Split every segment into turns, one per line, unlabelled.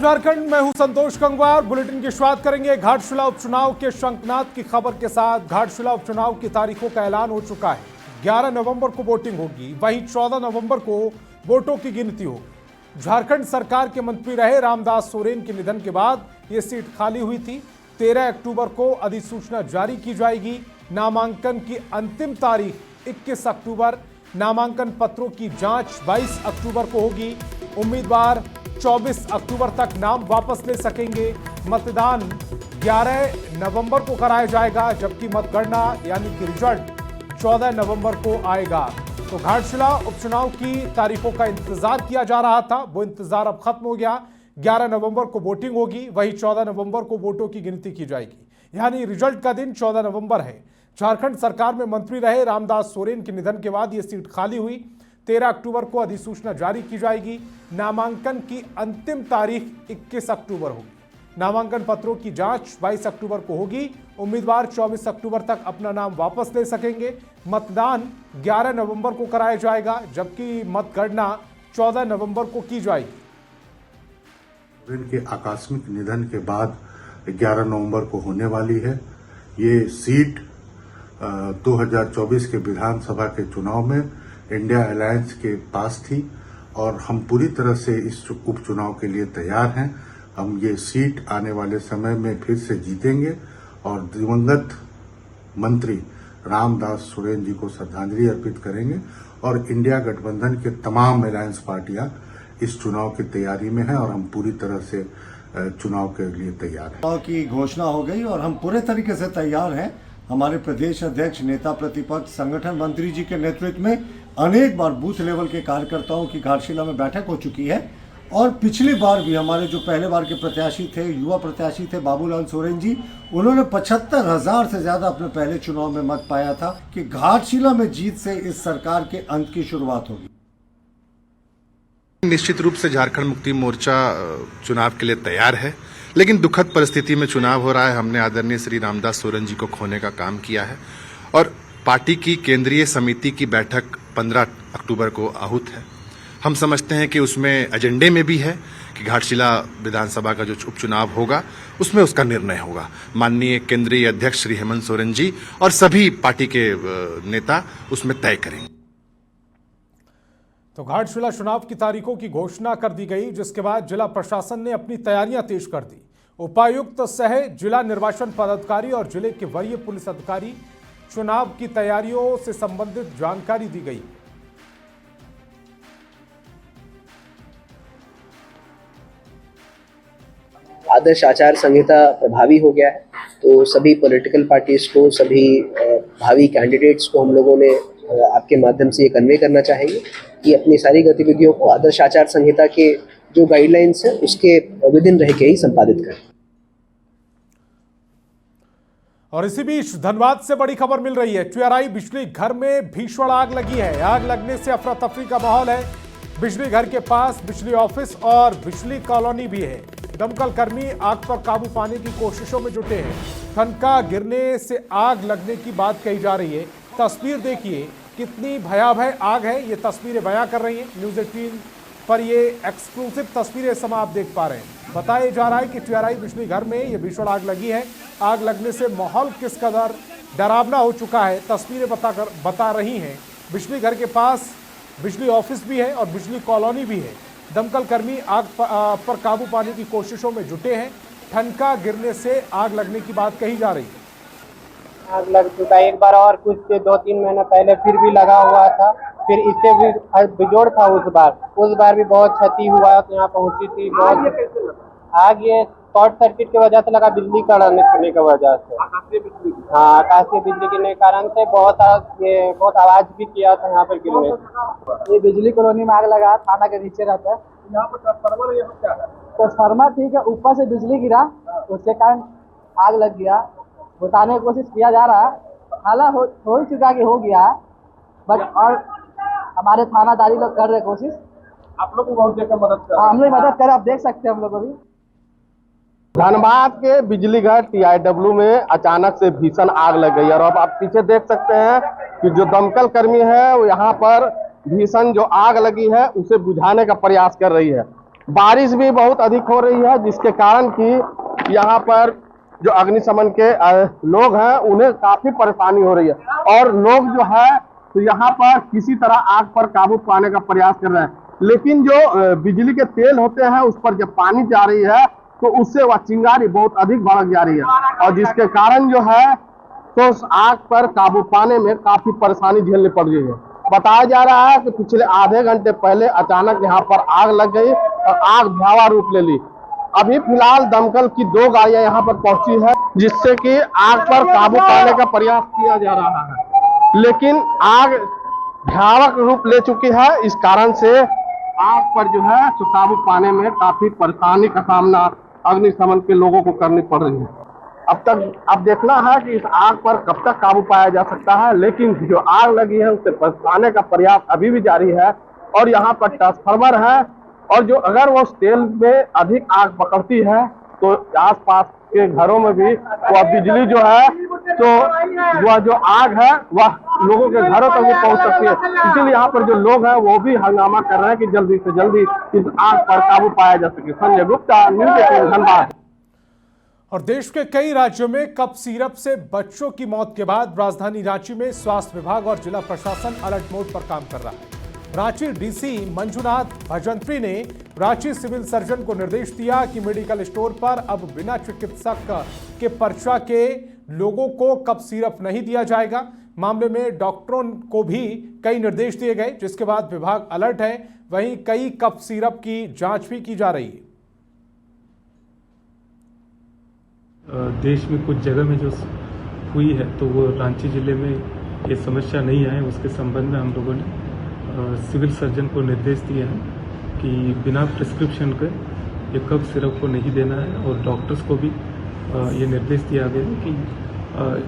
झारखंड, मैं हूं संतोष गंगवार। बुलेटिन की शुरुआत करेंगे घाटशिला उपचुनाव के शंखनाद की खबर के साथ। घाटशिला उपचुनाव की तारीखों का ऐलान हो चुका है। 11 नवंबर को वोटिंग होगी, वहीं 14 नवंबर को वोटों की गिनती होगी। झारखंड सरकार के मंत्री रहे रामदास सोरेन के निधन के बाद यह सीट खाली हुई थी। 13 अक्टूबर को अधिसूचना जारी की जाएगी। नामांकन की अंतिम तारीख 21 अक्टूबर। नामांकन पत्रों की जांच 22 अक्टूबर को होगी। उम्मीदवार 24 अक्टूबर तक नाम वापस ले सकेंगे। मतदान 11 नवंबर को कराया जाएगा, जबकि मतगणना यानी कि रिजल्ट 14 नवंबर को आएगा। तो घाटशिला उपचुनाव की तारीखों का इंतजार किया जा रहा था, वो इंतजार अब खत्म हो गया। 11 नवंबर को वोटिंग होगी, वही 14 नवंबर को वोटों की गिनती की जाएगी। यानी रिजल्ट का दिन 14 नवंबर है। झारखंड सरकार में मंत्री रहे रामदास सोरेन के निधन के बाद यह सीट खाली हुई। 13 अक्टूबर को अधिसूचना जारी की जाएगी। नामांकन की अंतिम तारीख 21 अक्टूबर होगी। नामांकन पत्रों की जांच 22 अक्टूबर को होगी। उम्मीदवार 24 अक्टूबर तक अपना नाम वापस ले सकेंगे। मतदान 11 नवंबर को कराया जाएगा, जबकि मतगणना 14 नवंबर को की जाएगी।
के आकस्मिक निधन के बाद 11 नवंबर को होने वाली है। ये सीट 2024 के विधानसभा के चुनाव में इंडिया अलायंस के पास थी और हम पूरी तरह से इस उपचुनाव के लिए तैयार हैं। हम ये सीट आने वाले समय में फिर से जीतेंगे और दिवंगत मंत्री रामदास सोरेन जी को श्रद्धांजलि अर्पित करेंगे। और इंडिया गठबंधन के तमाम अलायंस पार्टियां इस चुनाव की तैयारी में हैं और हम पूरी तरह से चुनाव के लिए तैयार हैं।
चुनाव की घोषणा हो गई और हम पूरे तरीके से तैयार हैं। हमारे प्रदेश अध्यक्ष, नेता प्रतिपक्ष, संगठन मंत्री जी के नेतृत्व में अनेक बार बूथ लेवल के कार्यकर्ताओं की घाटशिला में बैठक हो चुकी है। और पिछली बार भी हमारे जो पहले बार के प्रत्याशी थे, युवा प्रत्याशी थे बाबूलाल सोरेन जी, उन्होंने 75,000 से ज्यादा अपने पहले चुनाव में मत पाया था कि घाटशिला में जीत से इस सरकार के अंत की शुरुआत होगी।
निश्चित रूप से झारखंड मुक्ति मोर्चा चुनाव के लिए तैयार है, लेकिन दुखद परिस्थिति में चुनाव हो रहा है। हमने आदरणीय श्री रामदास सोरेन जी को खोने का काम किया है और पार्टी की केंद्रीय समिति की बैठक 15 अक्टूबर को आहूत है। हम समझते हैं कि उसमें एजेंडे में भी है कि घाटशिला विधानसभा का जो उपचुनाव होगा उसमें उसका निर्णय होगा। माननीय केंद्रीय अध्यक्ष श्री हेमंत सोरेन जी और सभी पार्टी के नेता उसमें तय करेंगे।
तो घाटशिला चुनाव की तारीखों की घोषणा कर दी गई, जिसके बाद जिला प्रशासन ने अपनी तैयारियां तेज कर दी। उपायुक्त सह जिला निर्वाचन पदाधिकारी और जिले के वरीय पुलिस अधिकारी चुनाव की तैयारियों से संबंधित जानकारी दी गई।
आदर्श आचार संहिता प्रभावी हो गया है, तो सभी पॉलिटिकल पार्टीज को, सभी भावी कैंडिडेट्स को हम लोगों ने आपके माध्यम से ये कन्वे करना चाहेंगे कि अपनी सारी गतिविधियों को आदर्श आचार संहिता के जो गाइडलाइंस है उसके विदिन रह के ही संपादित करें।
और इसी बीच धनबाद से बड़ी खबर मिल रही है। ट्यूआरआई बिजली घर में भीषण आग लगी है। आग लगने से अफरा तफरी का माहौल है। बिजली घर के पास बिजली ऑफिस और बिजली कॉलोनी भी है। दमकल कर्मी आग पर काबू पाने की कोशिशों में जुटे हैं। ठनका गिरने से आग लगने की बात कही जा रही है। तस्वीर देखिए, कितनी भयावह आग है, ये तस्वीरें बयां कर रही हैं न्यूज़ 18 पर। ये एक्सक्लूसिव तस्वीरें इस समय आप देख पा रहे हैं। बताया जा रहा है कि ट्यूआरआई बिजली घर में ये भीषण आग लगी है। आग लगने से माहौल किस कदर डरावना हो चुका है, तस्वीरें बता रही हैं। बिजली घर के पास बिजली ऑफिस भी है और बिजली कॉलोनी भी है। दमकल कर्मी आग पर काबू पाने की कोशिशों में जुटे हैं। ठनका गिरने से आग लगने की बात कही जा रही है।
आग लग चुका है एक बार और, कुछ 2-3 महीने पहले फिर भी लगा हुआ था। फिर इससे भी बिजोड़ था उस बार भी बहुत क्षति हुआ, यहाँ पहुंची थी बहुत आग। ये शॉर्ट सर्किट की वजह से लगा, बिजली कड़कने की वजह से। हाँ, आकाशीय बिजली गिरने के कारण से बहुत आवाज भी किया था यहाँ पर गिरने। ये बिजली कॉलोनी में आग लगा, थाना के नीचे रहता है। यहाँ पर ट्रांसफार्मर ठीक है, ऊपर से बिजली गिरा, उसके कारण आग लग गया। बुझाने की कोशिश किया जा रहा है, हालांकि हो ही चुका कि हो गया, बट और हमारे थानादारी लोग कर रहे कोशिश। आप लोग बहुत जगह मदद कर, हम लोग मदद करें, आप देख सकते हैं हम लोग अभी।
धनबाद के बिजली घर TIW में अचानक से भीषण आग लग गई और अब आप पीछे देख सकते हैं कि जो दमकल कर्मी है वो यहाँ पर भीषण जो आग लगी है उसे बुझाने का प्रयास कर रही है। बारिश भी बहुत अधिक हो रही है, जिसके कारण कि यहाँ पर जो अग्निशमन के लोग हैं उन्हें काफी परेशानी हो रही है, और लोग जो है तो यहाँ पर किसी तरह आग पर काबू पाने का प्रयास कर रहे हैं, लेकिन जो बिजली के तेल होते हैं उस पर जब पानी जा रही है तो उससे वह चिंगारी बहुत अधिक भड़क जा रही है, और जिसके कारण जो है तो उस आग पर काबू पाने में काफी परेशानी झेलनी पड़ रही है। बताया जा रहा है कि पिछले आधे घंटे पहले अचानक यहाँ पर आग लग गई और आग भयावह रूप ले ली। अभी फिलहाल दमकल की 2 गाड़ियां यहाँ पर पहुंची है, जिससे कि आग पर काबू पाने का प्रयास किया जा रहा है, लेकिन आग भयावह रूप ले चुकी है। इस कारण से आग पर जो है तो काबू पाने में काफी परेशानी का सामना अग्निशमन के लोगों को करनी पड़ रही है। अब देखना है कि इस आग पर कब तक काबू पाया जा सकता है, लेकिन जो आग लगी है उसे बुझाने का प्रयास अभी भी जारी है। और यहाँ पर ट्रांसफार्मर है, और जो अगर वो तेल में अधिक आग पकड़ती है तो आसपास के घरों में भी वह बिजली जो है तो वह जो आग है वह लोगों के घरों तक भी पहुंच सकती है। इसीलिए यहाँ पर जो लोग हैं वो भी हंगामा कर रहे हैं कि जल्दी से जल्दी इस आग पर काबू पाया जा सके। संजय गुप्ता, न्यूज़ 18 धनबाद।
और देश के कई राज्यों में कफ सिरप से बच्चों की मौत के बाद राजधानी रांची में स्वास्थ्य विभाग और जिला प्रशासन अलर्ट मोड पर काम कर रहा है। रांची डीसी मंजुनाथ भजंत्री ने रांची सिविल सर्जन को निर्देश दिया कि मेडिकल स्टोर पर अब बिना चिकित्सक के पर्चा के लोगों को कफ सिरप नहीं दिया जाएगा। मामले में डॉक्टरों को भी कई निर्देश दिए गए, जिसके बाद विभाग अलर्ट है। वहीं कई कफ सिरप की जांच भी की जा रही है।
देश में कुछ जगह में जो हुई है तो वो रांची जिले में ये समस्या नहीं आए, उसके संबंध में हम लोगों ने सिविल सर्जन को निर्देश दिए हैं कि बिना प्रिस्क्रिप्शन के ये कफ सिरप को नहीं देना है, और डॉक्टर्स को भी ये निर्देश दिया गया है कि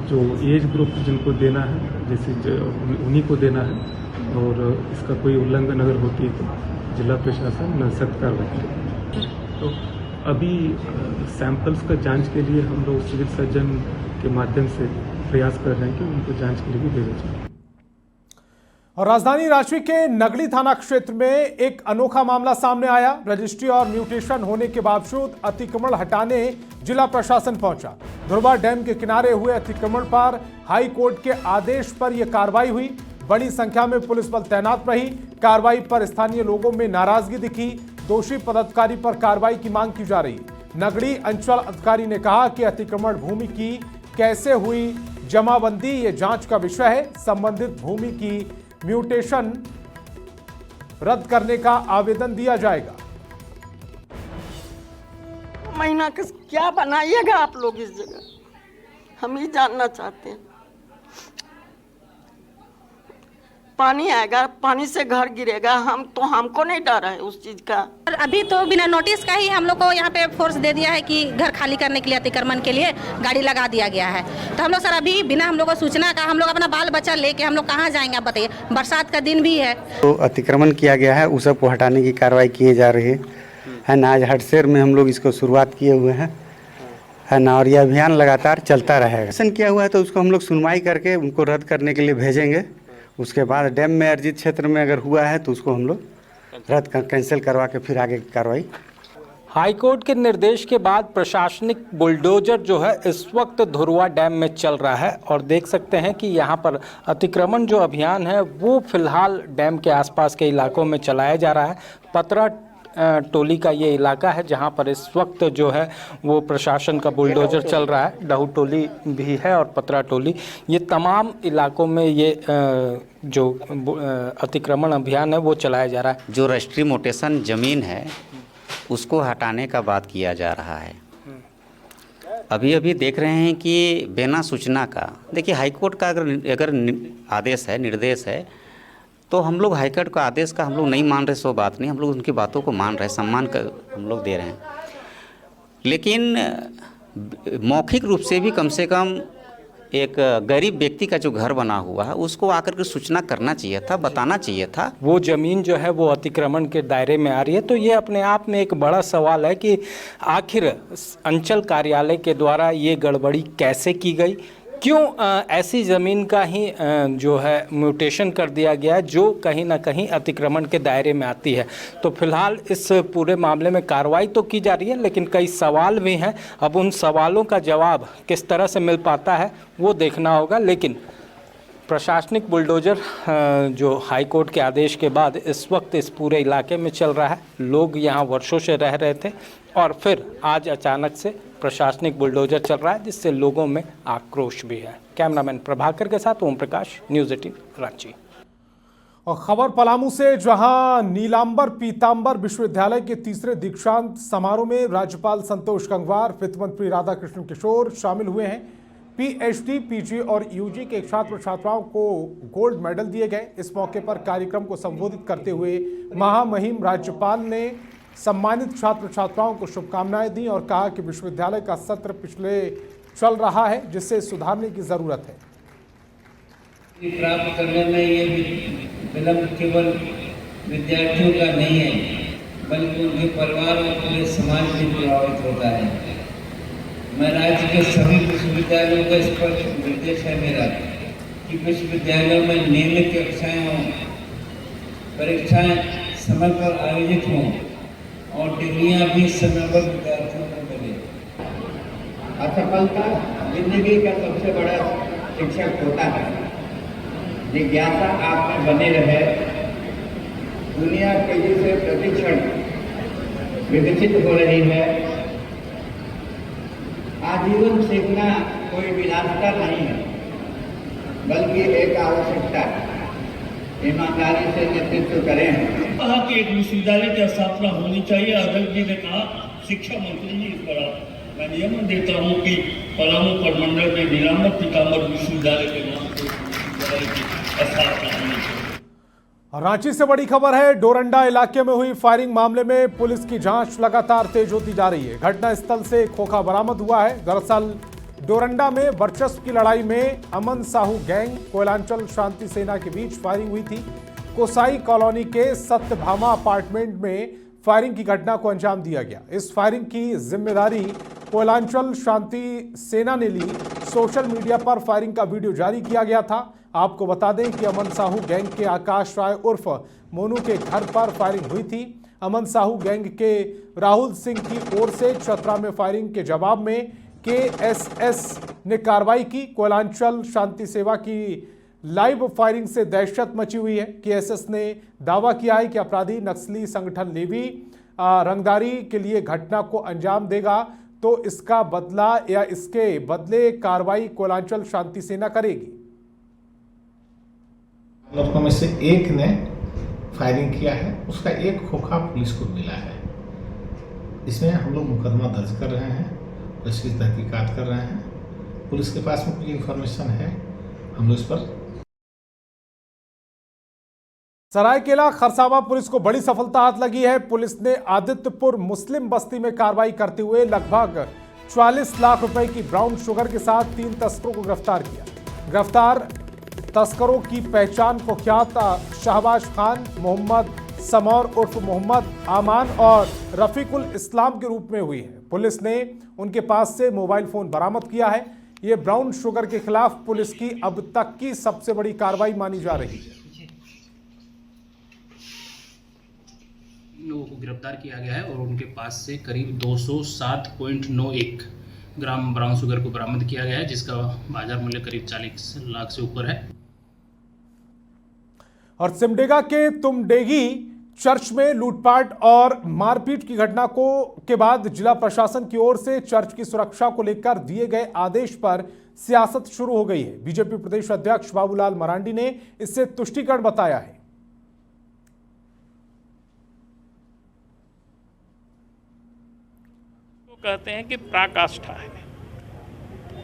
जो एज ग्रुप जिनको देना है जैसे उन्हीं को देना है, और इसका कोई उल्लंघन अगर होती है तो जिला प्रशासन सख्त कार्रवाई करेगा। तो अभी सैंपल्स का जांच के लिए हम लोग सिविल सर्जन के माध्यम से प्रयास कर रहे हैं कि उनको जांच के लिए भी भेजा जाए।
और राजधानी रांची के नगड़ी थाना क्षेत्र में एक अनोखा मामला सामने आया। रजिस्ट्री और म्यूटेशन होने के बावजूद अतिक्रमण हटाने जिला प्रशासन पहुंचा। धुरवा डैम के किनारे हुए अतिक्रमण पर हाई कोर्ट के आदेश पर यह कार्रवाई हुई। बड़ी संख्या में पुलिस बल तैनात रही। कार्रवाई पर स्थानीय लोगों में नाराजगी दिखी। दोषी पदाधिकारी पर कार्रवाई की मांग की जा रही। नगड़ी अंचल अधिकारी ने कहा कि अतिक्रमण भूमि की कैसे हुई जमाबंदी ये जांच का विषय है। संबंधित भूमि की म्यूटेशन रद्द करने का आवेदन दिया जाएगा।
महीना क्या बनाइएगा आप लोग इस जगह, हम ही जानना चाहते हैं। पानी आएगा, पानी से घर गिरेगा, हमको नहीं डर है उस चीज का।
अभी तो बिना नोटिस का ही हम लोग को यहाँ पे फोर्स दे दिया है कि घर खाली करने के लिए अतिक्रमण के लिए गाड़ी लगा दिया गया है। तो हम लोग सर अभी बिना हम लोग को सूचना का हम लोग अपना बाल बच्चा लेके हम लोग कहाँ जाएंगे आप बताइए, बरसात का दिन भी है।
तो अतिक्रमण किया गया है, उस सब को हटाने की कार्रवाई की जा रही है ना। आज हटसेर में हम लोग इसको शुरुआत किए हुए हैं है ना, और यह अभियान लगातार चलता रहेगा। ऐसा किया हुआ है तो उसको हम लोग सुनवाई करके उनको रद्द करने के लिए भेजेंगे। उसके बाद डैम में अर्जित क्षेत्र में अगर हुआ है तो उसको हम लोग रद्द कैंसिल करवा के फिर आगे की कार्रवाई।
हाईकोर्ट के निर्देश के बाद प्रशासनिक बुलडोजर जो है इस वक्त धुरवा डैम में चल रहा है, और देख सकते हैं कि यहाँ पर अतिक्रमण जो अभियान है वो फिलहाल डैम के आसपास के इलाकों में चलाया जा रहा है। पतरा टोली का ये इलाका है जहाँ पर इस वक्त जो है वो प्रशासन का बुलडोजर चल रहा है। डहू टोली भी है और पतरा टोली, ये तमाम इलाकों में ये जो अतिक्रमण अभियान है वो चलाया जा रहा है।
जो रजिस्ट्री मोटेशन ज़मीन है उसको हटाने का बात किया जा रहा है। अभी देख रहे हैं कि बिना सूचना का, देखिए हाईकोर्ट का अगर आदेश है, निर्देश है, तो हम लोग हाईकोर्ट का आदेश का हम लोग नहीं मान रहे, सो बात नहीं, हम लोग उनकी बातों को मान रहे हैं, सम्मान कर हम लोग दे रहे हैं। लेकिन मौखिक रूप से भी कम से कम एक गरीब व्यक्ति का जो घर बना हुआ है उसको आकर के सूचना करना चाहिए था, बताना चाहिए था।
वो ज़मीन जो है वो अतिक्रमण के दायरे में आ रही है। तो ये अपने आप में एक बड़ा सवाल है कि आखिर अंचल कार्यालय के द्वारा ये गड़बड़ी कैसे की गई, क्यों ऐसी ज़मीन का ही जो है म्यूटेशन कर दिया गया है जो कहीं ना कहीं अतिक्रमण के दायरे में आती है। तो फिलहाल इस पूरे मामले में कार्रवाई तो की जा रही है, लेकिन कई सवाल भी हैं। अब उन सवालों का जवाब किस तरह से मिल पाता है वो देखना होगा। लेकिन प्रशासनिक बुलडोजर जो हाई कोर्ट के आदेश के बाद इस वक्त इस पूरे इलाके में चल रहा है। लोग यहाँ वर्षों से रह रहे थे और फिर आज अचानक से प्रशासनिक बुलडोजर चल रहा है, जिससे लोगों में आक्रोश भी है। कैमरामैन प्रभाकर के साथ ओम प्रकाश, न्यूज़ 18 रांची।
और खबर पलामू से, जहां नीलांबर पीतांबर विश्वविद्यालय के तीसरे दीक्षांत समारोह में राज्यपाल संतोष गंगवार, वित्त मंत्री राधाकृष्ण किशोर शामिल हुए हैं। पीएचडी, पीजी और यूजी के छात्र छात्राओं को गोल्ड मेडल दिए गए। इस मौके पर कार्यक्रम को संबोधित करते हुए महामहिम राज्यपाल ने सम्मानित छात्र छात्राओं को शुभकामनाएं दी और कहा कि विश्वविद्यालय का सत्र पिछले चल रहा है, जिससे सुधारने की जरूरत है।
प्राप्त करने में ये विलंब केवल विद्यार्थियों का नहीं है, बल्कि उनके परिवार और पूरे समाज भी प्रभावित होता है। मैं राज्य के सभी विश्वविद्यालयों का स्पष्ट निर्देश है मेरा कि विश्वविद्यालयों में नियमित कक्षाएं हों, परीक्षाएं समय पर आयोजित हों और डिग्रियां भी समय पर विद्यार्थियों को मिले।
असफलता जिंदगी का सबसे बड़ा शिक्षक होता है। जिज्ञासा आप में बने रहे। दुनिया तेजी से प्रतिक्षण विकसित हो रही है। आजीवन सीखना कोई विलासिता नहीं है, बल्कि एक आवश्यकता है। ईमानदारी से नेतृत्व करें।
कहा कि एक विश्वविद्यालय की स्थापना होनी चाहिए। अध्यक्ष जी ने कहा, शिक्षा मंत्री जी इस पर मैं नियमन देता हूँ कि पलामू प्रमंडल में नीलांबर पीतांबर विश्वविद्यालय के नाम से विश्वविद्यालय की स्थापना होनी चाहिए।
रांची से बड़ी खबर है। डोरंडा इलाके में हुई फायरिंग मामले में पुलिस की जांच लगातार तेज होती जा रही है। घटनास्थल से खोखा बरामद हुआ है। दरअसल डोरंडा में वर्चस्व की लड़ाई में अमन साहू गैंग कोयलांचल शांति सेना के बीच फायरिंग हुई थी। कोसाई कॉलोनी के सत्यभामा अपार्टमेंट में फायरिंग की घटना को अंजाम दिया गया। इस फायरिंग की जिम्मेदारी कोयलांचल शांति सेना ने ली। सोशल मीडिया पर फायरिंग का वीडियो जारी किया गया था। आपको बता दें कि अमन साहू गैंग के आकाश राय उर्फ मोनू के घर पर फायरिंग हुई थी। अमन साहू गैंग के राहुल सिंह की ओर से चतरा में फायरिंग के जवाब में केएसएस ने कार्रवाई की। कोयलांचल शांति सेवा की लाइव फायरिंग से दहशत मची हुई है। केएसएस ने दावा किया है कि अपराधी नक्सली संगठन लेवी रंगदारी के लिए घटना को अंजाम देगा, तो इसका बदला या इसके बदले कार्रवाई कोयलांचल शांति सेना करेगी।
लोगों में से एक ने फायरिंग किया है, उसका एक खोखा पुलिस को मिला है। इसमें हम लोग मुकदमा दर्ज कर रहे हैं, इसकी तहकीकात कर रहे हैं। पुलिस के पास में कुछ इन्फॉर्मेशन है, हम लोग इस पर।
सरायकेला खरसावां पुलिस को बड़ी सफलता हाथ लगी है। पुलिस ने आदित्यपुर मुस्लिम बस्ती में कार्रवाई करते हुए लगभग 44 लाख रुपए की ब्राउन शुगर के साथ 3 तस्करों को गिरफ्तार किया। गिरफ्तार तस्करों की पहचान कुख्यात शहबाज खान, मोहम्मद समौर उर्फ मोहम्मद आमान और रफीकुल इस्लाम के रूप में हुई है। पुलिस ने उनके पास से मोबाइल फोन बरामद किया है। ये ब्राउन शुगर के खिलाफ पुलिस की अब तक की सबसे बड़ी कार्रवाई मानी जा रही है।
लोगों को गिरफ्तार किया गया है और उनके पास से करीब 207.91 ग्राम ब्राउन शुगर को बरामद किया गया है, जिसका बाजार मूल्य करीब 40 लाख से ऊपर है।
और सिमडेगा के तुमडेगी चर्च में लूटपाट और मारपीट की घटना के बाद जिला प्रशासन की ओर से चर्च की सुरक्षा को लेकर दिए गए आदेश पर सियासत शुरू हो गई है। बीजेपी प्रदेश अध्यक्ष बाबूलाल मरांडी ने इससे तुष्टिकरण बताया है।
कहते हैं कि पराकाष्ठा है।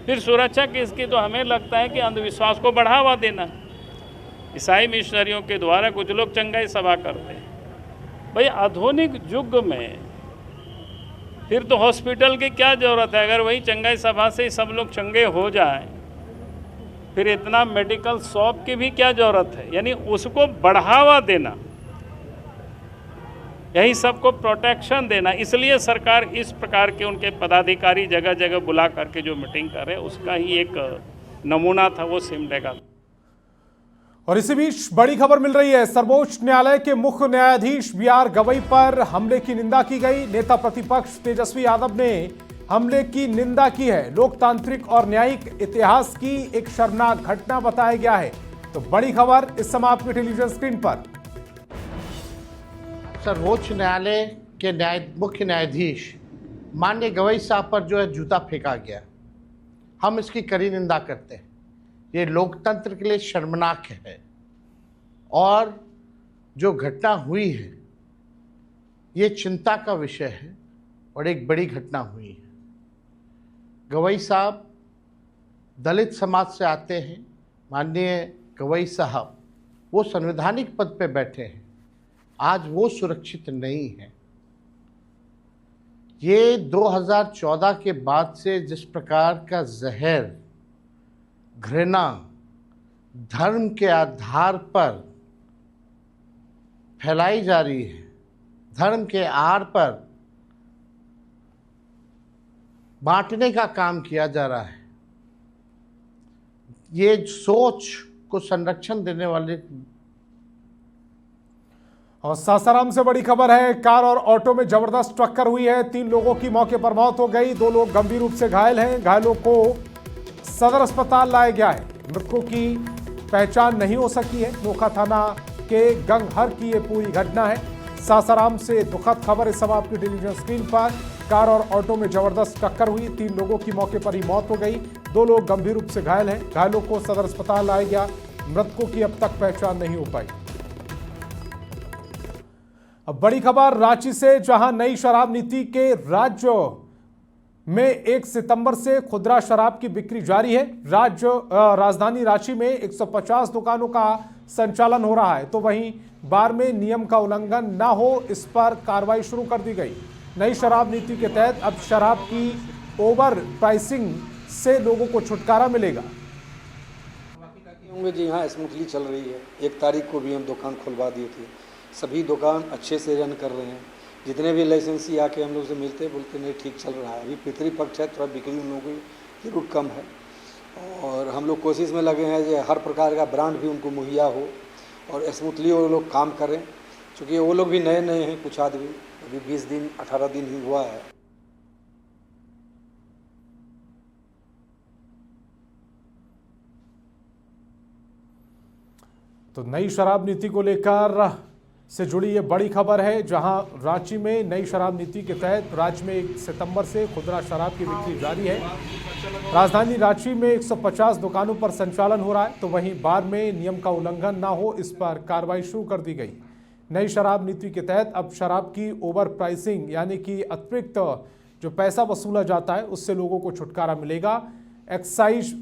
फिर सुरक्षा किसकी, तो हमें लगता है कि अंधविश्वास को बढ़ावा देना। ईसाई मिशनरियों के द्वारा कुछ लोग चंगाई सभा करते हैं। भाई आधुनिक युग में फिर तो हॉस्पिटल की क्या ज़रूरत है? अगर वही चंगाई सभा से सब लोग चंगे हो जाएं, फिर इतना मेडिकल शॉप की भी क्या ज़रूरत है? यानी उसको बढ़ावा देना, यही सबको प्रोटेक्शन देना। इसलिए सरकार इस प्रकार के उनके पदाधिकारी जगह जगह बुला करके जो मीटिंग कर रहे हैं, उसका ही एक नमूना था वो सिमडेगा।
और इसी बीच बड़ी खबर मिल रही है। सर्वोच्च न्यायालय के मुख्य न्यायाधीश BR गवई पर हमले की निंदा की गई। नेता प्रतिपक्ष तेजस्वी यादव ने हमले की निंदा की है। लोकतांत्रिक और न्यायिक इतिहास की एक शर्मनाक घटना बताया गया है। तो बड़ी खबर इस समय आपके टेलीविजन स्क्रीन पर।
सर्वोच्च न्यायालय के मुख्य न्यायाधीश माननीय गवई साहब पर जो है जूता फेंका गया, हम इसकी कड़ी निंदा करते हैं। ये लोकतंत्र के लिए शर्मनाक है और जो घटना हुई है ये चिंता का विषय है और एक बड़ी घटना हुई है। गवई साहब दलित समाज से आते हैं। माननीय गवई साहब वो संवैधानिक पद पे बैठे हैं, आज वो सुरक्षित नहीं है। ये 2014 के बाद से जिस प्रकार का जहर, घृणा धर्म के आधार पर फैलाई जा रही है, धर्म के आड़ पर बांटने का काम किया जा रहा है, ये सोच को संरक्षण देने वाले।
और सासाराम से बड़ी खबर है। कार और ऑटो में जबरदस्त टक्कर हुई है। 3 लोगों की मौके पर मौत हो गई, 2 लोग गंभीर रूप से घायल हैं। घायलों को सदर अस्पताल लाया गया है। मृतकों की पहचान नहीं हो सकी है। नोखा थाना के गंगहर की ये पूरी घटना है। सासाराम से दुखद खबर इस समय आपकी टेलीविजन स्क्रीन पर। कार और ऑटो में जबरदस्त टक्कर हुई, 3 लोगों की मौके पर ही मौत हो गई, 2 लोग गंभीर रूप से घायल हैं। घायलों को सदर अस्पताल लाया गया। मृतकों की अब तक पहचान नहीं हो पाई। अब बड़ी खबर रांची से, जहां नई शराब नीति के राज्य में 1 सितंबर से खुदरा शराब की बिक्री जारी है। राजधानी रांची में 150 दुकानों का संचालन हो रहा है, तो वहीं बार में नियम का उल्लंघन ना हो इस पर कार्रवाई शुरू कर दी गई। नई शराब नीति के तहत अब शराब की ओवर प्राइसिंग से लोगों को छुटकारा मिलेगा।
होंगे जी, हाँ स्मूथली चल रही है। 1 तारीख को भी हम दुकान खुलवा दिए थे। सभी दुकान अच्छे से रन कर रहे हैं। जितने भी लाइसेंसी आके हम लोग से मिलते हैं, बोलते नहीं ठीक चल रहा है। अभी पितृपक्ष है, थोड़ा बिक्री उन लोगों की जरूर कम है और हम लोग कोशिश में लगे हैं कि हर प्रकार का ब्रांड भी उनको मुहैया हो और स्मूथली वो लोग काम करें, क्योंकि वो लोग भी नए नए हैं। कुछ आदमी अभी 20 दिन 18 दिन ही हुआ है।
तो नई शराब नीति को लेकर से जुड़ी ये बड़ी खबर है, जहां रांची में नई शराब नीति के तहत राज्य में 1 सितंबर से खुदरा शराब की बिक्री जारी है। राजधानी रांची में 150 दुकानों पर संचालन हो रहा है, तो वहीं बार में नियम का उल्लंघन ना हो इस पर कार्रवाई शुरू कर दी गई। नई शराब नीति के तहत अब शराब की ओवर प्राइसिंग यानी कि अतिरिक्त जो पैसा वसूला जाता है उससे लोगों को छुटकारा मिलेगा। एक्साइज